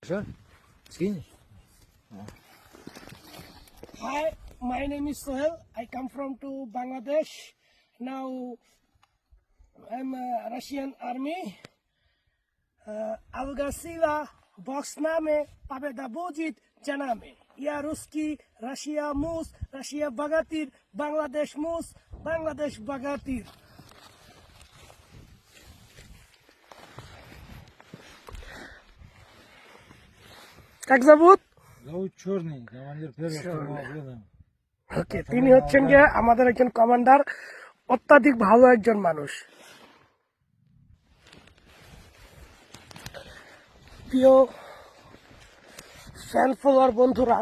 Sure. Ski. Hi, my name is Sohel. I come from to Bangladesh. Now I'm a Russian army. Algasila Boxname Pabeda Bojit Janame. Ya Ruski, Russia Mus, Russia Bagatir, Bangladesh Mus, Bangladesh Bagatir. Как зовут? Зовут Черный, командир первого штурмового взвода। ওকে, তিনি হচ্ছেন যে আমাদের একজন commander, অত্যাধিক ভালো একজন মানুষ। প্রিয় ফ্যান ফলোয়ার বন্ধুরা,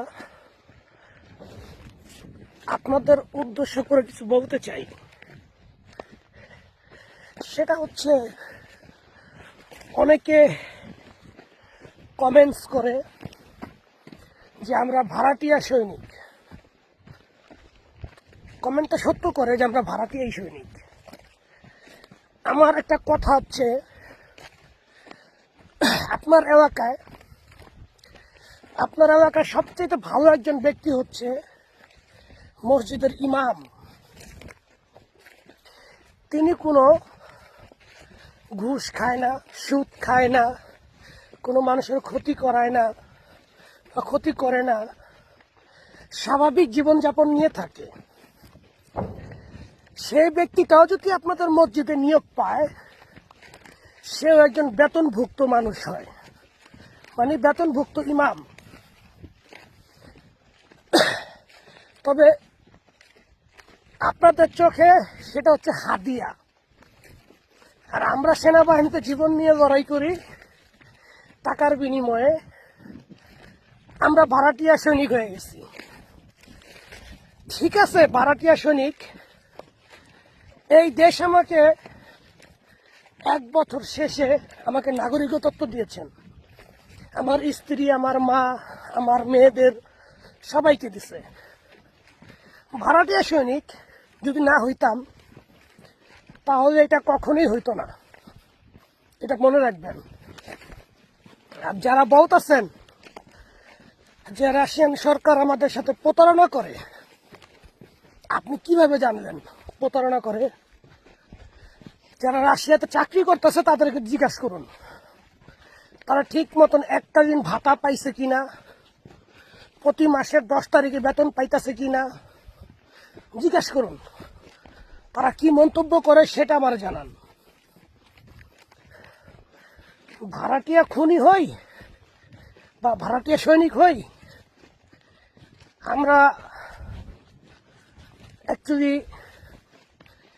আপনাদের উদ্দেশ্য করে কিছু বলতে চাই। সেটা হচ্ছে, অনেকে কমেন্টস করে যে আমরা ভাড়াটিয়া সৈনিক। কমেন্টটা সত্য করে যে আমরা ভাড়াটিয়াই সৈনিক। আমার একটা কথা হচ্ছে, আপনার এলাকায় সবচেয়ে ভালো একজন ব্যক্তি হচ্ছে মসজিদের ইমাম। তিনি কোনো ঘুষ খায় না, সুদ খায় না, কোনো মানুষের ক্ষতি করায় না বা ক্ষতি করে না, স্বাভাবিক জীবনযাপন নিয়ে থাকে। সেই ব্যক্তিটাও যদি আপনাদের মসজিদে নিয়োগ পায়, সেও একজন বেতনভুক্ত মানুষ হয়, মানে বেতনভুক্ত ইমাম। তবে আপনাদের চোখে সেটা হচ্ছে হাদিয়া। আর আমরা সেনাবাহিনীতে জীবন নিয়ে লড়াই করি, টাকার বিনিময়ে আমরা ভাড়াটিয়া সৈনিক হয়ে গেছি। ঠিক আছে, ভাড়াটিয়া সৈনিক, এই দেশ আমাকে 1 বছর শেষে আমাকে নাগরিকত্ব দিয়েছেন। আমার স্ত্রী, আমার মা, আমার মেয়েদের সবাইকে দিছে। ভাড়াটিয়া সৈনিক যদি না হইতাম, তাহলে এটা কখনোই হইতো না, এটা মনে রাখবেন। আর যারা বলতেছেন যে রাশিয়ান সরকার আমাদের সাথে প্রতারণা করে, আপনি কিভাবে জানলেন প্রতারণা করে? যারা রাশিয়াতে চাকরি করতেছে তাদেরকে জিজ্ঞাসা করুন, তারা ঠিক মতন একটা দিন ভাতা পাইছে কিনা, প্রতি মাসের 10 তারিখে বেতন পাইতেছে কিনা জিজ্ঞাসা করুন। তারা কি মন্তব্য করে সেটা আমার জানান। ভাড়াটিয়া খুনি হই বা ভাড়াটিয়া সৈনিক হই, আমরা অ্যাকচুয়ালি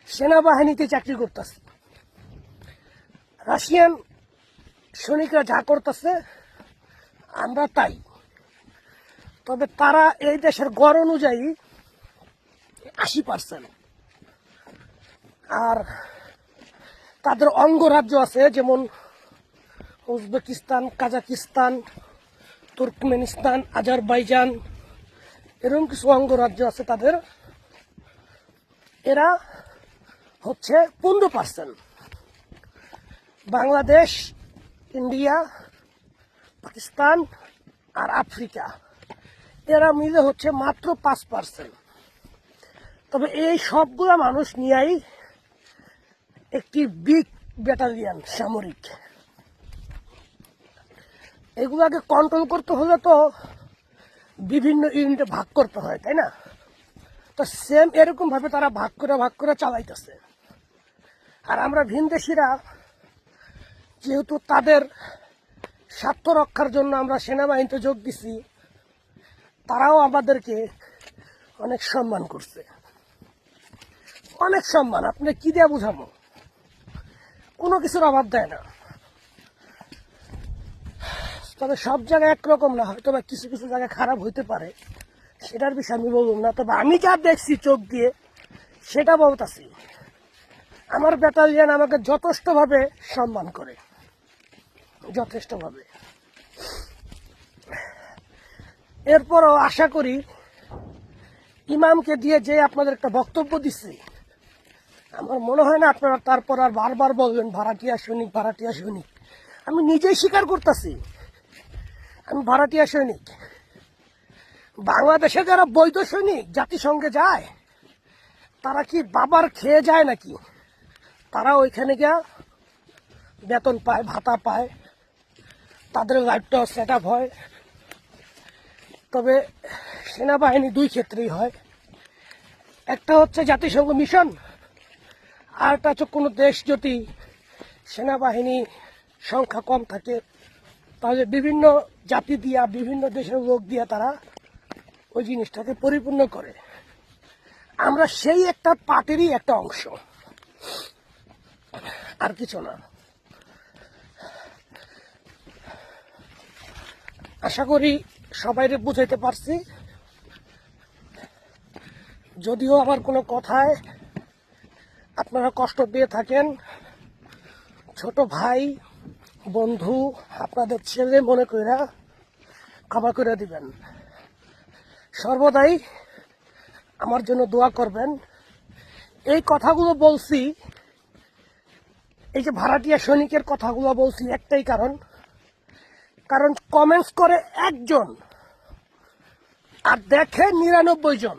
সেনাবাহিনীতে চাকরি করতেছি। রাশিয়ান সৈনিকরা যা করতেছে আমরা তাই। তবে তারা এই দেশের গড় অনুযায়ী 80%, আর তাদের অঙ্গরাজ্য আছে, যেমন উজবেকিস্তান, কাজাকিস্তান, তুর্কমেনিস্তান, আজারবাইজান, এরকম কিছু অঙ্গরাজ্য আছে তাদের। এরা হচ্ছে 15%। বাংলাদেশ, ইন্ডিয়া, পাকিস্তান আর আফ্রিকা, এরা মিলে হচ্ছে মাত্র 5%। তবে এই সবগুলা মানুষ নিয়েই একটি বিগ ব্যাটালিয়ান সামরিক। এগুলাকে কন্ট্রোল করতে হলে তো বিভিন্ন ইউনিটে ভাগ করতে হয়, তাই না? তো সেম এরকম ভাবে তারা ভাগ করে চালাইতেছে। আর আমরা ভিনদেশিরা যেহেতু তাদের স্বার্থ রক্ষার জন্য আমরা সেনাবাহিনীতে যোগ দিছি, তারাও আমাদেরকে অনেক সম্মান করছে, অনেক সম্মান। আপনি কি দিয়ে বুঝাবো? কোনো কিছুর অভাব দেয় না। তবে সব জায়গায় একরকম না, হয়তো বা কিছু কিছু জায়গায় খারাপ হইতে পারে, সেটার বিষয়ে আমি বলবো না। তবে আমি যা দেখছি চোখ দিয়ে সেটা বলতেছি। আমার ব্যাটালিয়ান আমাকে যথেষ্টভাবে সম্মান করে, যথেষ্টভাবে। এরপরও আশা করি ইমামকে দিয়ে যে আপনাদের একটা বক্তব্য দিচ্ছি, আমার মনে হয় না আপনারা তারপর আর বারবার বলবেন ভাড়াটিয়া সৈনিক, ভাড়াটিয়া সৈনিক। আমি নিজেই স্বীকার করতেছি আমি ভাড়াটিয়া সৈনিক। বাংলাদেশে যারা বৈধ সৈনিক জাতিসংঘে যায়, তারা কি বাবার খেয়ে যায় নাকি? তারা ওইখানে গিয়া বেতন পায়, ভাতা পায়, তাদের লাইফটাও সেট আপ হয়। তবে সেনাবাহিনী দুই ক্ষেত্রেই হয়, একটা হচ্ছে জাতিসংঘ মিশন, আর একটা হচ্ছে কোনো দেশ যদি সেনাবাহিনী সংখ্যা কম থাকে, তাহলে বিভিন্ন জাতি দিয়া, বিভিন্ন দেশের লোক দিয়া তারা ওই জিনিসটাকে পরিপূর্ণ করে। আমরা সেই একটা পার্টিরই একটা অংশ, আর কিছু না। আশা করি সবাইকে বুঝাইতে পারছি। যদিও আমার কোনো কথায় আপনারা কষ্ট পেয়ে থাকেন, ছোট ভাই বন্ধু আপনাদের ছেলে মনে কইরা ক্ষমা করে দিবেন। সর্বদাই আমার জন্য দোয়া করবেন। এই কথাগুলো বলছি, এই যে ভাড়াটিয়া সৈনিকের কথাগুলো বলছি একটাই কারণ কমেন্টস করে একজন আর দেখে 99 জন,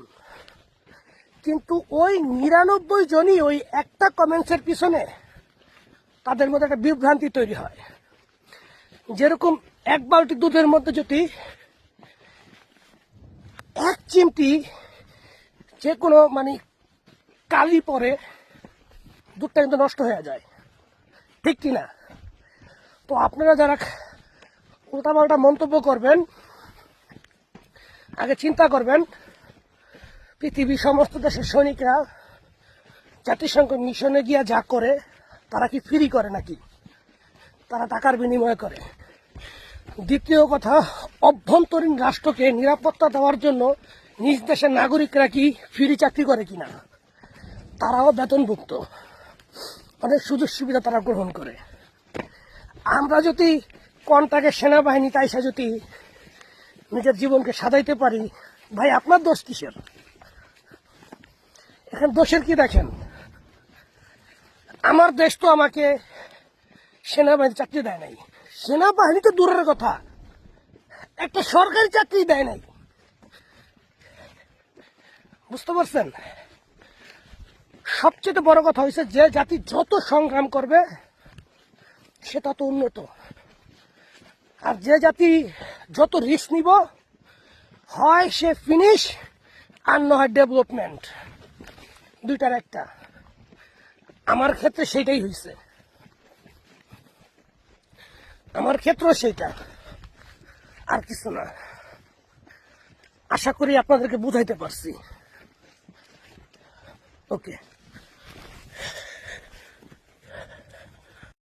কিন্তু ওই 99 জনই ওই একটা কমেন্টসের পিছনে তাদের মধ্যে একটা বিভ্রান্তি তৈরি হয়। যেরকম এক বালতি দুধের মধ্যে যদি এক চিমটি যে কোনো কালি পরে, দুধটা কিন্তু নষ্ট হয়ে যায়, ঠিক কিনা? তো আপনারা যারা উল্টাপাল্টা মন্তব্য করবেন, আগে চিন্তা করবেন পৃথিবীর সমস্ত দেশের সৈনিকরা জাতিসংঘ মিশনে গিয়া যা করে তারা কি ফ্রি করে নাকি? তারা টাকার বিনিময়ে করে। দ্বিতীয় কথা, অভ্যন্তরীণ রাষ্ট্রকে নিরাপত্তা দেওয়ার জন্য নিজ দেশের নাগরিকরা কি ফ্রি চাকরি করে কিনা? তারাও বেতনভুক্ত, অনেক সুযোগ সুবিধা তারা গ্রহণ করে। আমরা যদি কন্টাকে সেনাবাহিনী তাইসা যদি নিজের জীবনকে সাজাইতে পারি, ভাই আপনার দোষ কিসের? এখন দোষের কি দেখেন? আমার দেশ তো আমাকে সেনাবাহিনী চাকরি দেয় নাই, সেনাবাহিনী তো দূরের কথা, একটা সরকারি চাকরি দেয় নাই। বুঝতে পারছেন? সবচেয়ে বড় কথা হয়েছে, যে জাতি যত সংগ্রাম করবে সে তত উন্নত, আর যে জাতি যত রিস্ক নিব, হয় সে ফিনিশ আর না হয় ডেভেলপমেন্ট, দুইটার একটা। আমার ক্ষেত্রে সেইটাই হয়েছে, আমার ক্ষেত্রেও সেইটা, আর কিছু না। আশা করি আপনাদেরকে বুঝাইতে পারছি। ওকে।